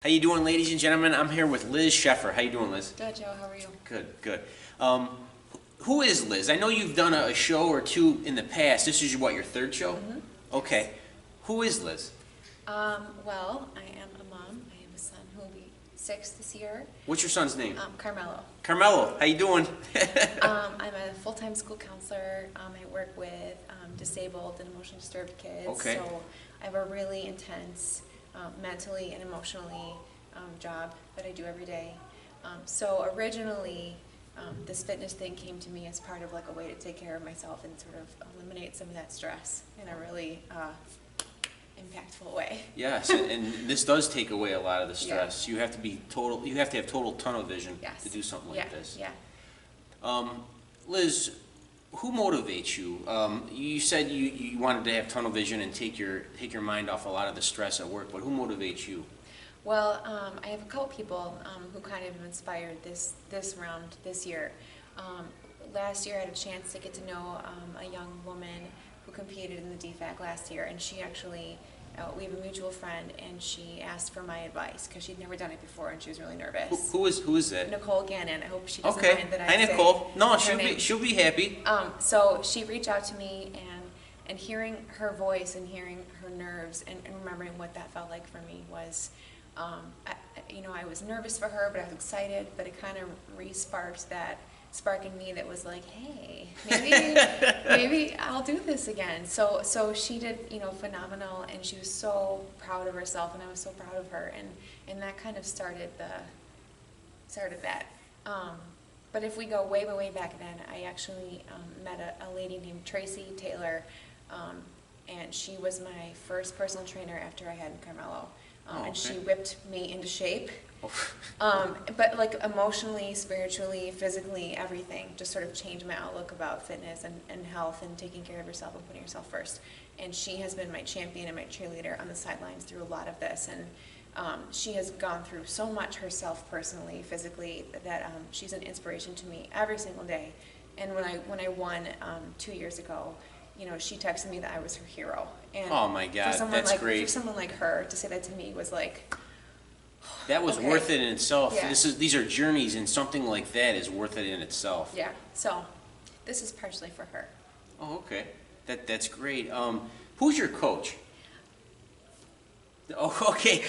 How you doing, ladies and gentlemen? I'm here with Liz Sheffer. How you doing, Liz? Good, Joe. How are you? Good, good. Who is Liz? I know you've done a show or two in the past. This is what, your third show? Mm-hmm. Okay. Who is Liz? Well, I am a mom. I have a son who will be 6 this year. What's your son's name? Carmelo. Carmelo. How you doing? I'm a full-time school counselor. I work with disabled and emotionally disturbed kids. Okay. So I have a really intense mentally and emotionally job that I do every day. So originally, this fitness thing came to me as part of like a way to take care of myself and sort of eliminate some of that stress in a really impactful way. Yes, and this does take away a lot of the stress. Yeah. You have to be total. You have to have total tunnel vision to do something like this. Yeah. Liz, who motivates you? You said you wanted to have tunnel vision and take your mind off a lot of the stress at work, but who motivates you? Well, I have a couple people who kind of inspired this round this year. Last year I had a chance to get to know a young woman who competed in the DFAC last year, and she actually, we have a mutual friend, and she asked for my advice because she'd never done it before and she was really nervous. Who is that? Nicole Gannon. I hope she doesn't mind that I say. Hi, Nicole. No, she'll be happy. So she reached out to me, and hearing her voice and hearing her nerves and remembering what that felt like for me was, I was nervous for her, but I was excited. But it kind of re-sparked that spark in me that was like, hey, maybe I'll do this again. So she did, phenomenal, and she was so proud of herself, and I was so proud of her, and that kind of started that. But if we go way, way, way back then, I actually met a lady named Tracy Taylor, and she was my first personal trainer after I had Carmelo. And she whipped me into shape. But like emotionally, spiritually, physically, everything just sort of changed my outlook about fitness and health and taking care of yourself and putting yourself first. And she has been my champion and my cheerleader on the sidelines through a lot of this. And she has gone through so much herself personally, physically, that she's an inspiration to me every single day. And when I won 2 years ago, she texted me that I was her hero. And oh my God, that's great. For someone like her to say that to me was like, that was worth it in itself. Yeah. These are journeys, and something like that is worth it in itself. Yeah. So, this is partially for her. Oh, okay. That's great. Who's your coach? Oh, okay.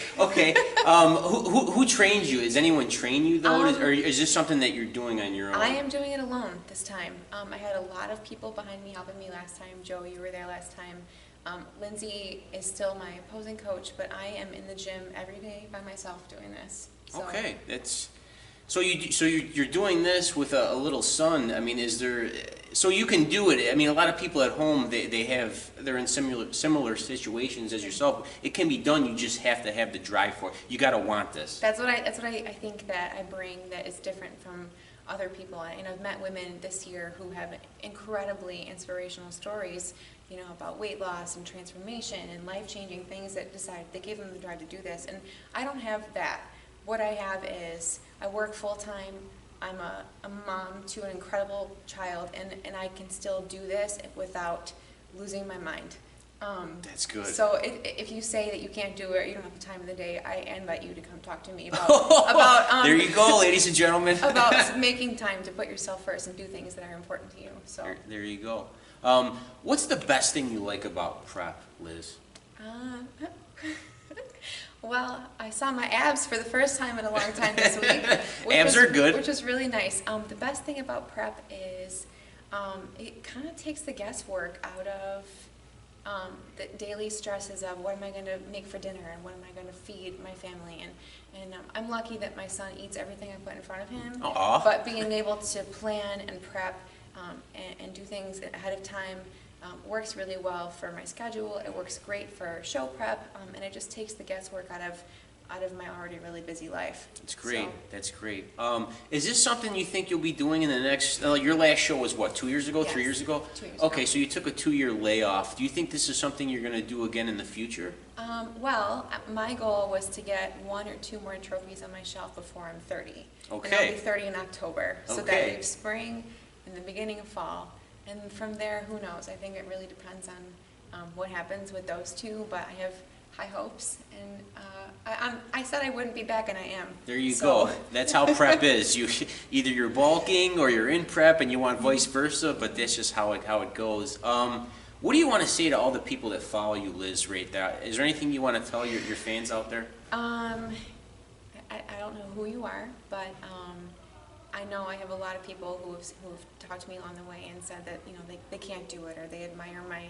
Who trains you? Does anyone train you though, or is this something that you're doing on your own? I am doing it alone this time. I had a lot of people behind me helping me last time. Joe, you were there last time. Lindsay is still my opposing coach, but I am in the gym every day by myself doing this. So. Okay, so you're doing this with a little son. I mean, so you can do it. I mean, a lot of people at home they're in similar situations as yourself. It can be done. You just have to have the drive for it. You got to want this. That's what I think that I bring that is different from other people. And I've met women this year who have incredibly inspirational stories, about weight loss and transformation and life-changing things that gave them the drive to do this. And I don't have that. What I have is I work full-time. I'm a mom to an incredible child, and I can still do this without losing my mind. That's good. So if you say that you can't do it, or you don't have the time of the day, I invite you to come talk to me about there you go, ladies and gentlemen. about making time to put yourself first and do things that are important to you. So there you go. What's the best thing you like about prep, Liz? Well, I saw my abs for the first time in a long time this week. Abs are good. Which was really nice. The best thing about prep is it kind of takes the guesswork out of the daily stresses of what am I going to make for dinner and what am I going to feed my family. And I'm lucky that my son eats everything I put in front of him. Aww. But being able to plan and prep and do things ahead of time works really well for my schedule. It works great for show prep, and it just takes the guesswork out of my already really busy life. That's great. So. That's great. Is this something you think you'll be doing in the next? Your last show was what? 2 years ago? Yes. 3 years ago? 2 years ago. Okay, so you took a 2-year layoff. Do you think this is something you're going to do again in the future? Well, my goal was to get 1 or 2 more trophies on my shelf before I'm 30. Okay. And I'll be 30 in October. So okay. that leaves spring and the beginning of fall. And from there, who knows? I think it really depends on what happens with those two. But I have high hopes, and I said I wouldn't be back, and I am. There you So- go. That's how prep is. Either you're bulking or you're in prep, and you want vice versa. But that's just how it goes. What do you want to say to all the people that follow you, Liz? Right there. Is there anything you want to tell your fans out there? I don't know who you are, but I know I have a lot of people who have talked to me along the way and said that, you know, they can't do it, or they admire my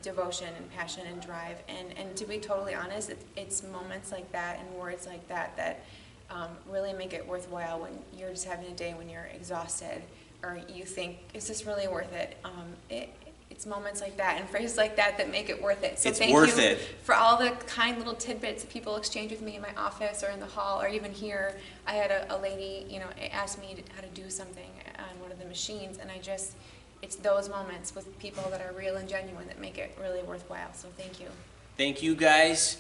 devotion and passion and drive. And to be totally honest, it's moments like that and words like that that really make it worthwhile when you're just having a day when you're exhausted, or you think, is this really worth it? It's moments like that and phrases like that that make it worth it. So It's thank worth you it. for all the kind little tidbits that people exchange with me in my office or in the hall or even here. I had a lady, you know, ask me how to do something on one of the machines, and it's those moments with people that are real and genuine that make it really worthwhile. So thank you. Thank you, guys.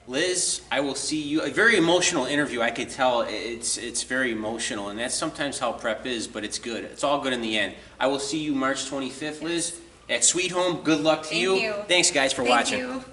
Liz, I will see you. A very emotional interview. I could tell it's very emotional, and that's sometimes how prep is, but it's good. It's all good in the end. I will see you March 25th, Liz, at Sweet Home. Good luck to Thank you. you. Thanks, guys, for Thank watching. you.